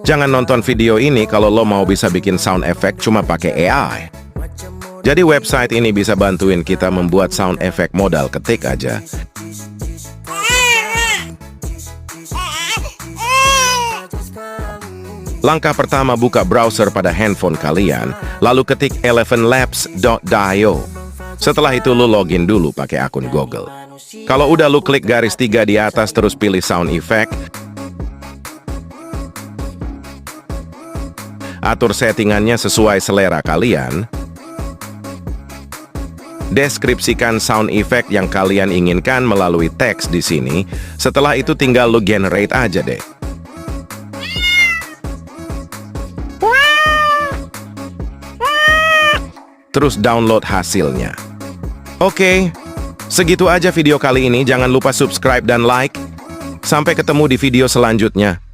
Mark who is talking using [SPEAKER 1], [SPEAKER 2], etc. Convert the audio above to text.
[SPEAKER 1] Jangan nonton video ini kalau lo mau bisa bikin sound effect cuma pakai AI. Jadi website ini bisa bantuin kita membuat sound effect modal ketik aja. Langkah pertama, buka browser pada handphone kalian, lalu ketik elevenlabs.io. Setelah itu lo login dulu pakai akun Google. Kalau udah lo klik garis 3 di atas terus pilih sound effect. Atur settingannya sesuai selera kalian. Deskripsikan sound effect yang kalian inginkan melalui teks di sini. Setelah itu tinggal lo generate aja deh. Terus download hasilnya. Oke, segitu aja video kali ini. Jangan lupa subscribe dan like. Sampai ketemu di video selanjutnya.